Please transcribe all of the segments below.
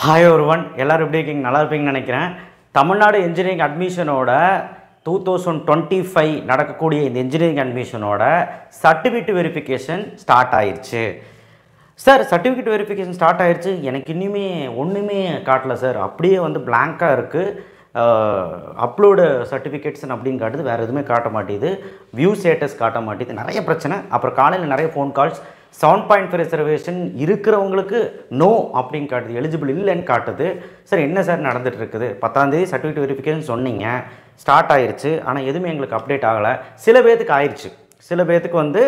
Hi ஒருவன் எல்லோரும் எப்படி இருக்கீங்க? நல்லா இருப்பீங்கன்னு நினைக்கிறேன். தமிழ்நாடு இன்ஜினியரிங் அட்மிஷனோட 2025 நடக்கக்கூடிய இந்த இன்ஜினியரிங் அட்மிஷனோட சர்டிஃபிகேட் வெரிஃபிகேஷன் ஸ்டார்ட் ஆயிடுச்சு. சார் சர்டிஃபிகேட் வெரிஃபிகேஷன் ஸ்டார்ட் ஆயிடுச்சு, எனக்கு இன்னுமே ஒன்றுமே காட்டல சார், அப்படியே வந்து பிளாங்காக இருக்குது. அப்லோடு சர்டிஃபிகேட்ஸ் அப்படின்னு காட்டுது, வேறு எதுவுமே காட்ட மாட்டேது. வியூ ஸ்டேட்டஸ் காட்ட மாட்டேது, நிறைய பிரச்சனை. அப்புறம் காலையில் நிறைய ஃபோன் கால்ஸ். 7.5 ரிசர்வேஷன் இருக்கிறவங்களுக்கு நோ அப்படின்னு காட்டுது, எலிஜிபிள் இல்லைன்னு காட்டுது. சார் என்ன சார் நடந்துகிட்டு இருக்குது? 10ஆம் தேதி சர்டிஃபிகேட் வெரிஃபிகேஷன் சொன்னீங்க, ஸ்டார்ட் ஆயிடுச்சு, ஆனால் எதுவுமே எங்களுக்கு அப்டேட் ஆகலை. சில பேர்த்துக்கு ஆயிடுச்சு, சில பேர்த்துக்கு வந்து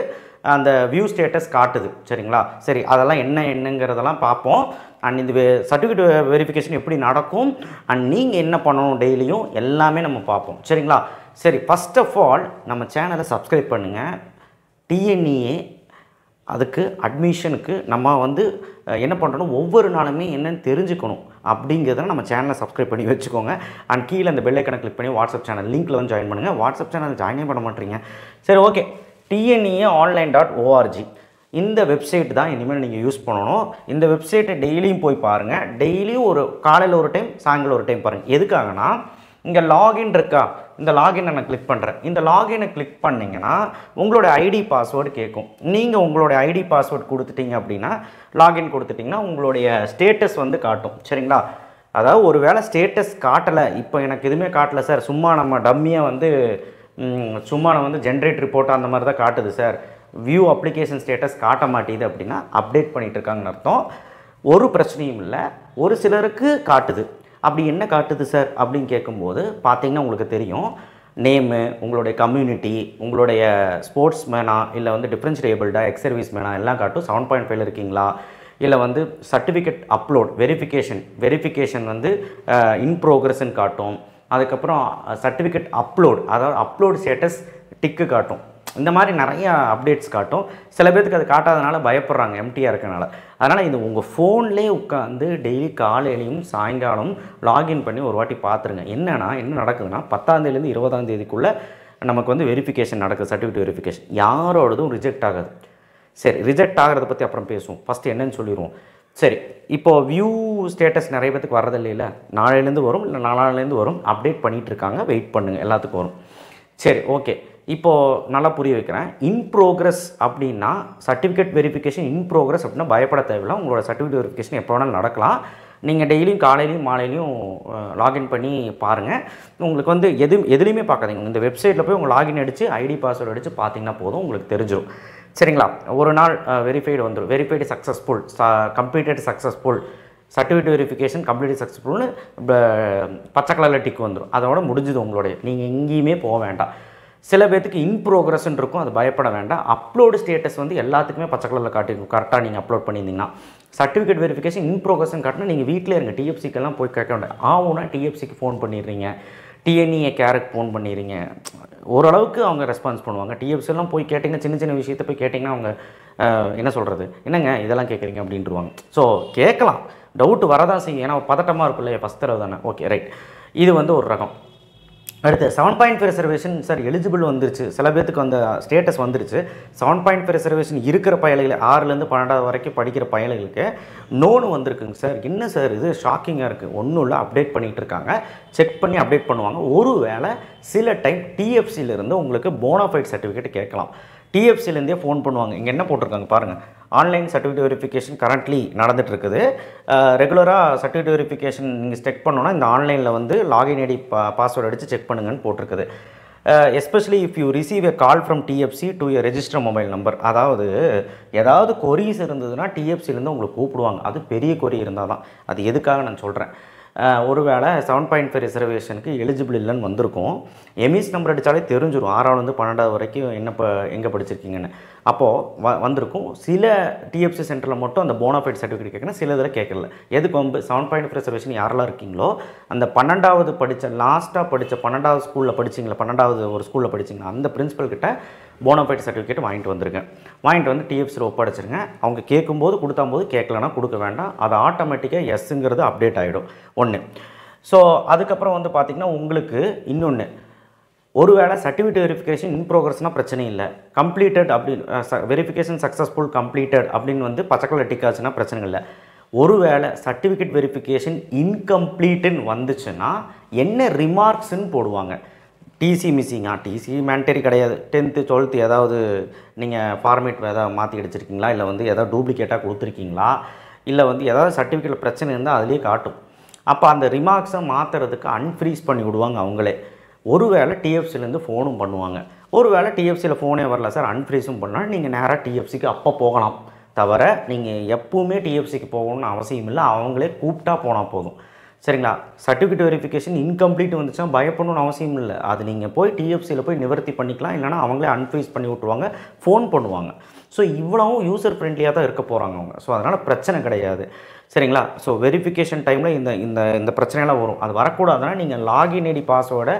அந்த வியூ ஸ்டேட்டஸ் காட்டுது. சரிங்களா? சரி, அதெல்லாம் என்னங்கிறதெல்லாம் பார்ப்போம். அண்ட் இந்த சர்டிஃபிகேட் வெரிஃபிகேஷன் எப்படி நடக்கும் அண்ட் நீங்கள் என்ன பண்ணணும் டெய்லியும் எல்லாமே நம்ம பார்ப்போம். சரிங்களா? சரி, ஃபஸ்ட் ஆஃப் ஆல் நம்ம சேனலை சப்ஸ்கிரைப் பண்ணுங்கள். டிஎன்இஏ அதுக்கு அட்மிஷனுக்கு நம்ம வந்து என்ன பண்ணுறோம், ஒவ்வொரு நாளுமே என்னென்னு தெரிஞ்சுக்கணும் அப்படிங்கிறத நம்ம சேனலை சப்ஸ்கிரைப் பண்ணி வச்சுக்கோங்க. அண்ட் கீழே அந்த பெல் ஐக்கனை கிளிக் பண்ணி வாட்ஸ்அப் சேனல் லிங்க்கில் வந்து ஜாயின் பண்ணுங்கள். வாட்ஸ்அப் சேனல் ஜாயினே பண்ண மாட்டீங்க. சரி, ஓகே. TNEAonline.org இந்த வெப்சைட் தான் இனிமேல் நீங்கள் யூஸ் பண்ணணும். இந்த வெப்சைட்டை டெய்லியும் போய் பாருங்கள். டெய்லியும் ஒரு காலையில் ஒரு டைம், சாயங்காலம் ஒரு டைம் பாருங்கள். எதுக்காகனா, இங்கே லாகின் இருக்கா, இந்த லாகினை நான் கிளிக் பண்ணுறேன். இந்த லாகினை கிளிக் பண்ணிங்கன்னா உங்களோட ஐடி பாஸ்வேர்டு கேட்கும். நீங்கள் உங்களுடைய ஐடி பாஸ்வேர்டு கொடுத்துட்டீங்க அப்படின்னா, லாகின் கொடுத்துட்டிங்கன்னா உங்களுடைய ஸ்டேட்டஸ் வந்து காட்டும். சரிங்களா? அதாவது ஒரு வேளை ஸ்டேட்டஸ் காட்டலை, இப்போ எனக்கு எதுவுமே காட்டலை சார், சும்மா நம்ம டம்மியாக வந்து நான் வந்து ஜென்ரேட் ரிப்போர்ட் அந்த மாதிரி தான் காட்டுது சார், வியூ அப்ளிகேஷன் ஸ்டேட்டஸ் காட்ட மாட்டேது அப்படின்னா அப்டேட் பண்ணிகிட்டு இருக்காங்கன்னு அர்த்தம். ஒரு பிரச்சனையும் இல்லை. ஒரு சிலருக்கு காட்டுது. அப்படி என்ன காட்டுது சார் அப்படின்னு கேட்கும்போது பார்த்தீங்கன்னா உங்களுக்கு தெரியும், நேமு, உங்களுடைய கம்யூனிட்டி, உங்களுடைய ஸ்போர்ட்ஸ் மேனா இல்லை வந்து டிஃப்ரென்ஸ் ஏபிள்டா, எக்ஸ் சர்வீஸ் மேனா எல்லாம் காட்டும். 7.5 இருக்கீங்களா, இல்லை வந்து சர்டிஃபிகேட் அப்லோட் வெரிஃபிகேஷன் வந்து இன் ப்ரோக்ரஸ்ன்னு காட்டும். அதுக்கப்புறம் சர்டிஃபிகேட் அப்லோட், அதாவது அப்லோட் ஸ்டேட்டஸ் டிக்கு காட்டும். இந்த மாதிரி நிறைய அப்டேட்ஸ் காட்டும். சில பேருக்கு அது காட்டாதனால பயப்படுறாங்க, எம்டியாக இருக்கனால. அதனால் இது உங்கள் ஃபோன்லேயே உட்காந்து டெய்லி காலையிலையும் சாயங்காலம் லாகின் பண்ணி ஒரு வாட்டி பார்த்துருங்க. என்ன நடக்குதுன்னா, 10ஆம் தேதியிலேருந்து 20ஆம் தேதிக்குள்ளே நமக்கு வந்து வெரிஃபிகேஷன் நடக்குது, சர்டிஃபிகேட் வெரிஃபிகேஷன். யாரோடதும் ரிஜெக்ட் ஆகாது. சரி, ரிஜெக்ட் ஆகிறத பற்றி அப்புறம் பேசுவோம். ஃபஸ்ட்டு என்னன்னு சொல்லிடுவோம். சரி, இப்போது வியூ ஸ்டேட்டஸ் நிறைய பேத்துக்கு வரதில்லை, இல்லை நாளையிலேருந்து வரும், இல்லை நாளையிலேருந்து வரும். அப்டேட் பண்ணிகிட்டு இருக்காங்க, வெயிட் பண்ணுங்கள், எல்லாத்துக்கும் வரும். சரி, ஓகே. இப்போது நல்லா புரிய வைக்கிறேன். இன் ப்ரோக்ரஸ் அப்படின்னா, சர்டிஃபிகேட் வெரிஃபிகேஷன் இன் ப்ரோக்ரஸ் அப்படின்னா பயப்பட தேவையில்லை. உங்களோட சர்டிஃபிகேட் வெரிஃபிகேஷன் எப்போ வேணாலும் நடக்கலாம். நீங்கள் டெய்லியும் காலையிலையும் மாலையிலையும் லாகின் பண்ணி பாருங்கள். உங்களுக்கு வந்து எதுலேயுமே பார்க்காதீங்க. இந்த வெப்சைட்டில் போய் உங்கள் லாகின் அடித்து ஐடி பாஸ்வேர்டு அடித்து பார்த்தீங்கன்னா போதும், உங்களுக்கு தெரிஞ்சிடும். சரிங்களா? ஒரு நாள் வெரிஃபைடு வந்துடும். Verified successful, completed successful, certificate verification complete சக்ஸஸ்ஃபுல்னு பச்சை கலரில் டிக் வந்துடும். அதோட முடிஞ்சுது உங்களுடைய. நீங்கள் எங்கேயுமே போக வேண்டாம். சில பேர்த்துக்கு இன் ப்ரோக்ரஸ்ன்னு இருக்கும், அது பயப்பட வேண்டாம். அப்லோடு ஸ்டேட்டஸ் வந்து எல்லாத்துக்குமே பச்சை கலரில் காட்டிக்கும், கரெக்டாக நீங்கள் அப்லோட் பண்ணியிருந்தீங்கன்னா. சர்டிஃபிகேட் வெரிஃபிகேஷன் இன் ப்ரோக்ரஸ்ன்னு காட்டினா நீங்கள் வீட்டிலே இருங்க, டிஎஃப்சிக்கெல்லாம் போய் கேட்க வேண்டாம். ஆகும்னா டிஎஃப்சிக்கு ஃபோன் பண்ணிடுறீங்க, டிஎன்இஏ கேருக்கு ஃபோன் பண்ணிடுறீங்க, ஓரளவுக்கு அவங்க ரெஸ்பான்ஸ் பண்ணுவாங்க. டிஎஃப்சிலாம் போய் கேட்டிங்கன்னா, சின்ன சின்ன விஷயத்தை போய் கேட்டிங்கன்னா அவங்க என்ன சொல்கிறது, என்னங்க இதெல்லாம் கேட்குறீங்க அப்படின்ட்டுருவாங்க. ஸோ கேட்கலாம், டவுட்டு வரதான் செய்யும், ஏன்னா பதட்டமாக இருக்கும் இல்லையா, ஃபஸ்ட் தடவை தானே. Okay, right. இது வந்து ஒரு ரகம். அடுத்து 7.5 ரிசர்வேஷன் சார் எலிஜிபிள் வந்துருச்சு, சில பேர்த்துக்கு அந்த ஸ்டேட்டஸ் வந்துருச்சு. 7.5 ரிசர்வேஷன் இருக்கிற பயல்கள், 6லேருந்து 12வது வரைக்கும் படிக்கிற பயல்களுக்கு நோன்னு வந்திருக்குங்க சார். என்ன சார் இது, ஷாக்கிங்காக இருக்குது. ஒன்றும் இல்லை, அப்டேட் பண்ணிகிட்டு இருக்காங்க, செக் பண்ணி அப்டேட் பண்ணுவாங்க. ஒரு வேளை சில டைம் டிஎஃப்சியிலேருந்து உங்களுக்கு போனாஃபைட் சர்டிஃபிகேட் கேட்கலாம். டிஎஃப்சிலேருந்தே ஃபோன் பண்ணுவாங்க. இங்கே என்ன போட்டிருக்காங்க பாருங்கள், ஆன்லைன் சர்டிஃபிகேட் வெரிஃபிகேஷன் கரண்ட்லி நடந்துகிட்டு இருக்குது. ரெகுலராக சர்டிஃபிகேட் வெரிஃபிகேஷன் நீங்கள் செக் பண்ணோன்னா இந்த ஆன்லைனில் வந்து லாகின் ஐடி பாஸ்வேர்டு அடித்து செக் பண்ணுங்கன்னு போட்டிருக்குது. Especially if you receive a call from DFC to a register mobile number, அதாவது ஏதாவது கொரீஸ் இருந்ததுன்னா டிஎஃப்சிலேருந்து உங்களுக்கு கூப்பிடுவாங்க. அது பெரிய கொரி இருந்தால் தான். அது எதுக்காக நான் சொல்கிறேன். ஒருவேளை 7.5 ரிசர்வேஷனுக்கு எலிஜிபிள் இல்லைன்னு வந்திருக்கும். எம்இஸ் நம்பர் அடித்தாலே தெரிஞ்சிடும், 6ஆவதுலேருந்து 12வது வரைக்கும் எங்கே படிச்சிருக்கீங்கன்னு. அப்போது வந்திருக்கும். சில டிஎஃப்சி சென்டரில் மட்டும் அந்த போனாஃபைட் சர்டிஃபிகேட் கேட்கணும், சில இதில் கேட்கல. எதுக்கு வந்து 7.5 ரிசர்வேஷன் யாரெல்லாம் இருக்கீங்களோ, அந்த 12வது லாஸ்ட்டாக படித்த 12வது ஸ்கூலில் படிச்சிங்களா, 12வது ஒரு ஸ்கூலில் படிச்சிங்களா, அந்த பிரின்சிபல் கிட்ட போனாஃபைட் சர்டிஃபிகேட் வாங்கிட்டு வந்துருங்க. வாங்கிட்டு வந்து டிஎஃப்சியில் ஒப்படைச்சிருங்க. அவங்க கேட்கும்போது கொடுத்தாம்போது, கேட்கலன்னா கொடுக்க வேண்டாம். அது ஆட்டோமேட்டிக்காக எஸ்ஸுங்கிறது அப்டேட் ஆகிடும். ஒன்று. ஸோ அதுக்கப்புறம் வந்து பார்த்திங்கன்னா உங்களுக்கு இன்னொன்று, ஒருவேளை சர்டிஃபிகேட் வெரிஃபிகேஷன் இன் ப்ரோக்ரஸ்னால் பிரச்சனை இல்லை, கம்ப்ளீட்டட் அப்படின்னு வெரிஃபிகேஷன் சக்ஸஸ்ஃபுல் கம்ப்ளீட்டட் அப்படின்னு வந்து பச்சை கலர் டிக் ஆச்சுன்னா பிரச்சனை இல்லை. ஒருவேளை சர்டிஃபிகேட் வெரிஃபிகேஷன் இன்கம்ப்ளீட்டுன்னு வந்துச்சுன்னா என்ன ரிமார்க்ஸ்ன்னு போடுவாங்க. டிசி மிஸ்ஸிங்கா? டிசி மேண்டரி கிடையாது. 10th 12th ஏதாவது நீங்கள் ஃபார்மேட் ஏதாவது மாற்றி அடிச்சிருக்கீங்களா, இல்லை வந்து ஏதாவது டூப்ளிகேட்டாக கொடுத்துருக்கீங்களா, இல்லை வந்து ஏதாவது சர்டிஃபிகேட்டில் பிரச்சனை இருந்தால் அதிலே காட்டும். அப்போ அந்த ரிமார்க்ஸை மாற்றுறதுக்கு அன்ஃப்ரீஸ் பண்ணி விடுவாங்க அவங்களே. ஒருவேளை டிஎஃப்சிலேருந்து ஃபோனும் பண்ணுவாங்க. ஒருவேளை டிஎஃப்சியில் ஃபோனே வரல சார், அன்ஃப்ரீஸும் பண்ணால் நீங்கள் நேராக டிஎஃப்சிக்கு அப்போ போகலாம். தவிர நீங்கள் எப்பவுமே டிஎஃப்சிக்கு போகணும்னு அவசியம் இல்லை, அவங்களே கூப்பிட்டா போனால் போதும். சரிங்களா? சர்டிஃபிகேட் வெரிஃபிகேஷன் இன்கம்ப்ளீட் வந்துச்சுன்னா பயப்படணும்னு அவசியம் இல்லை. அது நீங்கள் போய் டிஎஃப்சியில் போய் நிவர்த்தி பண்ணிக்கலாம், இல்லைனா அவங்களே அன்ஃப்ரீஸ் பண்ணி விட்ருவாங்க, ஃபோன் பண்ணுவாங்க. ஸோ இவ்வளவும் யூசர் ஃப்ரெண்ட்லியாக தான் இருக்க போகிறாங்க அவங்க. ஸோ அதனால் பிரச்சனை கிடையாது. சரிங்களா? ஸோ வெரிஃபிகேஷன் டைமில் இந்த இந்த இந்த பிரச்சனையெல்லாம் வரும். அது வரக்கூடாதுன்னா நீங்கள் லாகின் ஐடி பாஸ்வேர்டை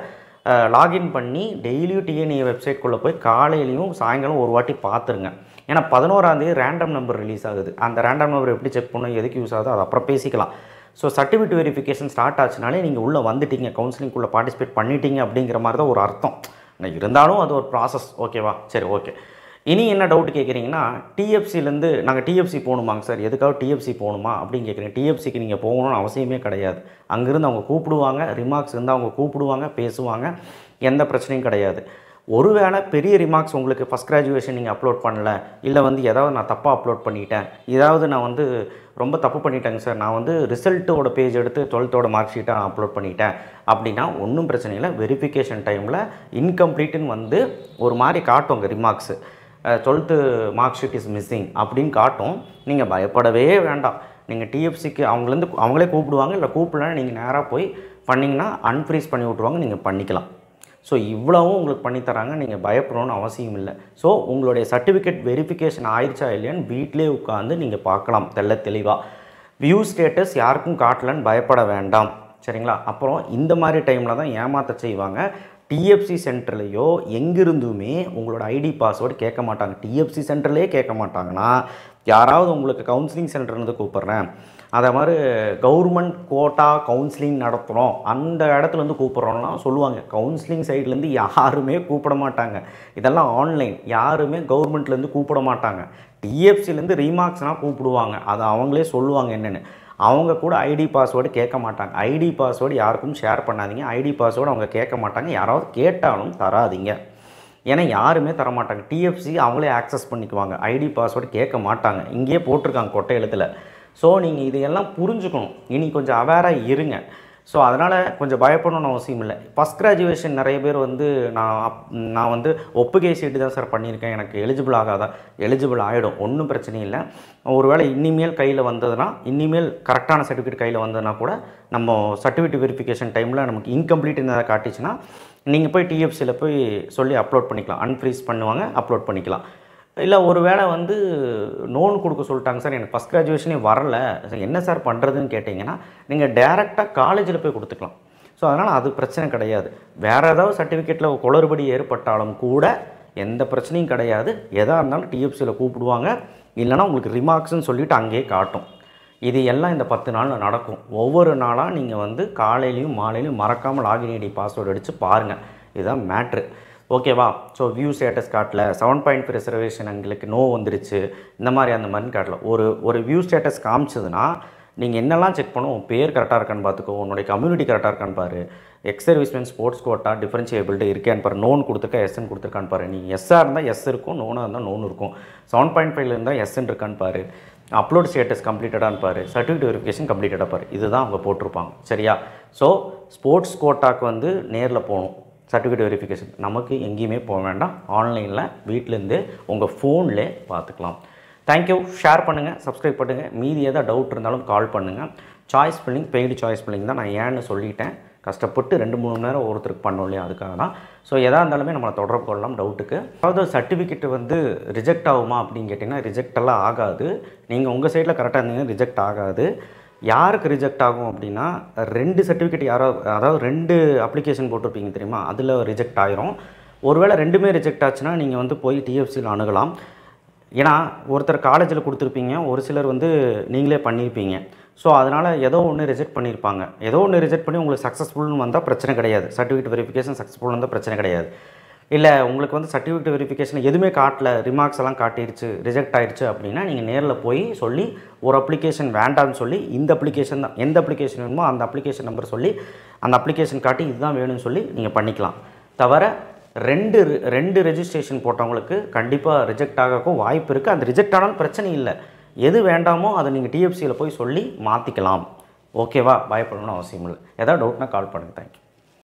லாகின் பண்ணி டெய்லியும் டிஎன்ஏ வெப்சைட்குள்ளே போய் காலையிலையும் சாயங்காலம் ஒரு வாட்டி பார்த்துருங்க. ஏன்னா 11ஆம் தேதி ரேண்டம் நம்பர் ரிலீஸ் ஆகுது. அந்த ரேண்டம் நம்பர் எப்படி செக் பண்ணணும், எதுக்கு யூஸ் ஆகுது, அது அப்புறம் பேசிக்கலாம். ஸோ சர்டிஃபிகேட் வெரிஃபிகேஷன் ஸ்டார்ட் ஆச்சுனாலே நீங்கள் உள்ளே வந்துட்டீங்க, கவுன்சிலிங்குள்ளே பார்ட்டிசிபேட் பண்ணிட்டீங்க அப்படிங்கிற மாதிரி தான் ஒரு அர்த்தம். இருந்தாலும் அது ஒரு ப்ராசஸ். ஓகேவா? சரி, ஓகே. இனி என்ன டவுட் கேட்குறீங்கன்னா, டிஎஃப்சிலேருந்து நாங்கள் டிஎஃப்சி போகணுமாங்க சார், எதுக்காக டிஎஃப்சி போகணுமா அப்படின்னு கேட்குறீங்க. டிஎஃப்சிக்கு நீங்கள் போகணும்னு அவசியமே கிடையாது. அங்கேருந்து அவங்க கூப்பிடுவாங்க, ரிமார்க்ஸ் இருந்தால் அவங்க கூப்பிடுவாங்க, பேசுவாங்க, எந்த பிரச்சனையும் கிடையாது. ஒருவேளை பெரிய ரிமார்க்ஸ் உங்களுக்கு ஃபஸ்ட் கிராஜுவேஷன் நீங்கள் அப்லோட் பண்ணல, இல்லை வந்து ஏதாவது நான் தப்பாக அப்லோட் பண்ணிட்டேன், ஏதாவது நான் வந்து ரொம்ப தப்பு பண்ணிட்டேங்க சார், நான் வந்து ரிசல்ட்டோட பேஜ் எடுத்து 12th மார்க் ஷீட்டை நான் அப்லோட் பண்ணிட்டேன் அப்படின்னா ஒன்றும் பிரச்சனை இல்லை. வெரிஃபிகேஷன் டைமில் இன்கம்ப்ளீட்டுன்னு வந்து ஒரு மாதிரி காட்டுங்க ரிமார்க்ஸு. 12th mark sheet is missing அப்படின்னு காட்டும். நீங்கள் பயப்படவே வேண்டாம். நீங்கள் டிஎஃப்சிக்கு அவங்களே கூப்பிடுவாங்க, இல்லை கூப்பிடலன்னா நீங்கள் நேராக போய் பண்ணிங்கன்னா அன்ஃப்ரீஸ் பண்ணி விட்ருவாங்க, நீங்கள் பண்ணிக்கலாம். ஸோ இவ்வளவும் உங்களுக்கு பண்ணித்தராங்க, நீங்கள் பயப்படணும்னு அவசியம் இல்லை. ஸோ உங்களுடைய சர்டிஃபிகேட் வெரிஃபிகேஷன் ஆயிடுச்சா இல்லையான்னு வீட்டிலே உட்காந்து நீங்கள் பார்க்கலாம் தெளிவாக. வியூ ஸ்டேட்டஸ் யாருக்கும் காட்டலன்னு பயப்பட வேண்டாம். சரிங்களா? அப்புறம் இந்த மாதிரி டைமில் தான் ஏமாற்ற செய்வாங்க. டிஎஃப்சி சென்டர்லேயோ எங்கிருந்துமே உங்களோட ஐடி பாஸ்வேர்டு கேட்க மாட்டாங்க. டிஎஃப்சி சென்டர்லேயே கேட்க மாட்டாங்கன்னா, யாராவது உங்களுக்கு கவுன்சிலிங் சென்டர்லேருந்து கூப்பிட்றேன், அதே மாதிரி கவர்மெண்ட் கோட்டா கவுன்சிலிங் நடத்துகிறோம் அந்த இடத்துலேருந்து கூப்பிட்றோன்னா சொல்லுவாங்க. கவுன்சிலிங் சைட்லேருந்து யாருமே கூப்பிட மாட்டாங்க. இதெல்லாம் ஆன்லைன். யாருமே கவர்மெண்ட்லேருந்து கூப்பிட மாட்டாங்க. டிஎஃப்சிலேருந்து ரீமார்க்ஸ்னால் கூப்பிடுவாங்க. அது அவங்களே சொல்லுவாங்க என்னென்னு. அவங்க கூட ஐடி பாஸ்வேர்டு கேட்க மாட்டாங்க. ஐடி பாஸ்வேர்டு யாருக்கும் ஷேர் பண்ணாதீங்க. ஐடி பாஸ்வேர்டு அவங்க கேட்க மாட்டாங்க. யாராவது கேட்டாலும் தராதிங்க. ஏன்னா யாருமே தரமாட்டாங்க. டிஎஃப்சி அவங்களே ஆக்சஸ் பண்ணிக்குவாங்க. ஐடி பாஸ்வேர்டு கேட்க மாட்டாங்க. இங்கேயே போட்டிருக்காங்க கொட்டை எழுத்தில். ஸோ நீங்கள் இதையெல்லாம் புரிஞ்சுக்கணும். இனி கொஞ்சம் அவேராக இருங்க. ஸோ அதனால் கொஞ்சம் பயப்படணும்னு அவசியம் இல்லை. ஃபஸ்ட் கிராஜுவேஷன் நிறைய பேர் வந்து நான் வந்து ஒப்புகை சீட்டு தான் சார் பண்ணியிருக்கேன், எனக்கு எலிஜிபிள் ஆகாதா? எலிஜிபிள் ஆகிடும், ஒன்றும் பிரச்சனை இல்லை. ஒருவேளை இனிமேல் கையில் வந்ததுன்னா, இனிமேல் கரெக்டான சர்டிஃபிகேட் கையில் வந்ததுன்னா கூட நம்ம சர்டிஃபிகேட் வெரிஃபிகேஷன் டைமில் நமக்கு இன்கம்ப்ளீட் எதாவது காட்டிச்சுன்னா நீங்கள் போய் டிஎஃப்சியில் போய் சொல்லி அப்லோட் பண்ணிக்கலாம். அன்ஃப்ரீஸ் பண்ணுவாங்க, அப்லோட் பண்ணிக்கலாம். இல்லை ஒரு வேளை வந்து லோன் கொடுக்க சொல்லிட்டாங்க சார், எனக்கு ஃபஸ்ட் கிராஜுவேஷனே வரல, என்ன சார் பண்ணுறதுன்னு கேட்டிங்கன்னா நீங்கள் டேரெக்டாக காலேஜில் போய் கொடுத்துக்கலாம். ஸோ அதனால் அது பிரச்சனை கிடையாது. வேறு ஏதாவது சர்டிஃபிகேட்டில் குளறுபடி ஏற்பட்டாலும் கூட எந்த பிரச்சனையும் கிடையாது. எதாக இருந்தாலும் டிஎஃப்சியில் கூப்பிடுவாங்க, இல்லைனா உங்களுக்கு ரிமார்க்ஸ்ன்னு சொல்லிவிட்டு அங்கேயே காட்டும். இது எல்லாம் இந்த 10 நாளில் நடக்கும். ஒவ்வொரு நாளாக நீங்கள் வந்து காலையிலையும் மாலையிலையும் மறக்காமல் லாகின் ஐடி பாஸ்வேர்டு அடித்து பாருங்கள். இதுதான் மேட்ரு. ஓகேவா? ஸோ வியூ ஸ்டேட்டஸ் காட்டல, 7.5 ரிசர்வேஷன் எங்களுக்கு நோ வந்துருச்சு, இந்த மாதிரி அந்த மாதிரின்னு காட்டல. ஒரு வியூ ஸ்டேட்டஸ் காமிச்சதுன்னா நீங்கள் என்னெல்லாம் செக் பண்ணும், உன் பேர் கரெக்டாக இருக்கான்னு பார்த்துக்கோ, உன்னுடைய கம்யூனிட்டி கரெக்டாக இருக்கான்னு பாரு, எக்ஸ் சர்வீஸ்மேன் ஸ்போர்ட்ஸ் கோட்டா டிஃபரன்ஷியபிலிட்டி இருக்கேன்னு பாரு, நோன் கொடுத்துருக்கா எஸ்ன்னு கொடுத்துருக்கான்னு பாரு. நீ எஸ்ஸாக இருந்தால் எஸ் இருக்கும், நோனாக இருந்தால் நோன் இருக்கும். 7.5 இருந்தால் எஸ்ன்னு இருக்கான்னு பாரு, அப்லோட் ஸ்டேட்டஸ் கம்ப்ளீட்டடான்னு பாரு, சர்டிஃபிகேட் வெரிஃபிகேஷன் கம்ப்ளீட்டடாக பாரு. இதுதான் அவங்க போட்டிருப்பாங்க. சரியா? ஸோ ஸ்போர்ட்ஸ் கோட்டாக்கு வந்து நேரில் போகணும். சர்டிஃபிகேட் வெரிஃபிகேஷன் நமக்கு எங்கேயுமே போக வேண்டாம், ஆன்லைனில் வீட்டிலேருந்து உங்கள் ஃபோன்லேயே பார்த்துக்கலாம். தேங்க்யூ. ஷேர் பண்ணுங்கள், சப்ஸ்கிரைப் பண்ணுங்கள். மீதி ஏதாவது டவுட் இருந்தாலும் கால் பண்ணுங்கள். Choice filling, paid choice filling தான், நான் ஏன்னு சொல்லிட்டேன். கஷ்டப்பட்டு 2-3 மணி நேரம் ஒருத்தருக்கு பண்ணோம் இல்லையா, அதுக்காக தான். ஸோ எதாக இருந்தாலுமே நம்மளை தொடர்பு கொள்ளலாம் டவுட்டுக்கு. அதாவது சர்டிஃபிகேட் வந்து ரிஜெக்ட் ஆகுமா அப்படின்னு கேட்டிங்கன்னா ரிஜெக்டெல்லாம் ஆகாது. நீங்கள் உங்கள் சைடில் கரெக்டாக இருந்தீங்கன்னா ரிஜெக்ட் ஆகாது. யாருக்கு ரிஜெக்ட் ஆகும் அப்படின்னா 2 சர்டிஃபிகேட் அதாவது 2 அப்ளிகேஷன் போட்டிருப்பீங்க தெரியுமா, அதில் ரிஜெக்ட் ஆகிரும். ஒருவேளை 2மே ரிஜெக்ட் ஆச்சுன்னா நீங்கள் வந்து போய் டிஎஃப்சியில் அணுகலாம். ஏன்னா ஒருத்தர் காலேஜில் கொடுத்துருப்பீங்க, ஒரு சிலர் வந்து நீங்களே பண்ணியிருப்பீங்க. ஸோ அதனால் ஏதோ ஒன்று ரிஜெக்ட் பண்ணியிருப்பாங்க. ஏதோ ஒன்று ரிஜெக்ட் பண்ணி உங்களுக்கு சக்ஸஸ்ஃபுல்னு வந்தால் பிரச்சனை கிடையாது. சர்டிஃபிகேட் வெரிஃபிகேஷன் சக்ஸஸ்ஃபுல் வந்தால் பிரச்சனை கிடையாது. இல்லை உங்களுக்கு வந்து சர்டிஃபிகேட் வெரிஃபிகேஷன் எதுவுமே காட்டல, ரிமார்க்ஸ் எல்லாம் காட்டிடுச்சு, ரிஜெக்ட் ஆயிடுச்சு அப்படின்னா நீங்கள் நேரில் போய் சொல்லி ஒரு அப்ளிகேஷன் வேண்டாம்னு சொல்லி இந்த அப்ளிகேஷன் தான், எந்த அப்ளிகேஷன் வேணுமோ அந்த அப்ளிகேஷன் நம்பர் சொல்லி அந்த அப்ளிகேஷன் காட்டி இதுதான் வேணும்னு சொல்லி நீங்கள் பண்ணிக்கலாம். தவிர ரெண்டு ரெஜிஸ்ட்ரேஷன் போட்டவங்களுக்கு கண்டிப்பாக ரிஜெக்ட் ஆகக்கும் வாய்ப்பு இருக்குது. அந்த ரிஜெக்ட் ஆனாலும் பிரச்சனை இல்லை, எது வேண்டாமோ அதை நீங்கள் டிஎஃப்சியில் போய் சொல்லி மாற்றிக்கலாம். ஓகேவா? பயப்படணும்னு அவசியம் இல்லை. ஏதாவது டவுட்னா கால் பண்ணுங்கள். தேங்க்யூ.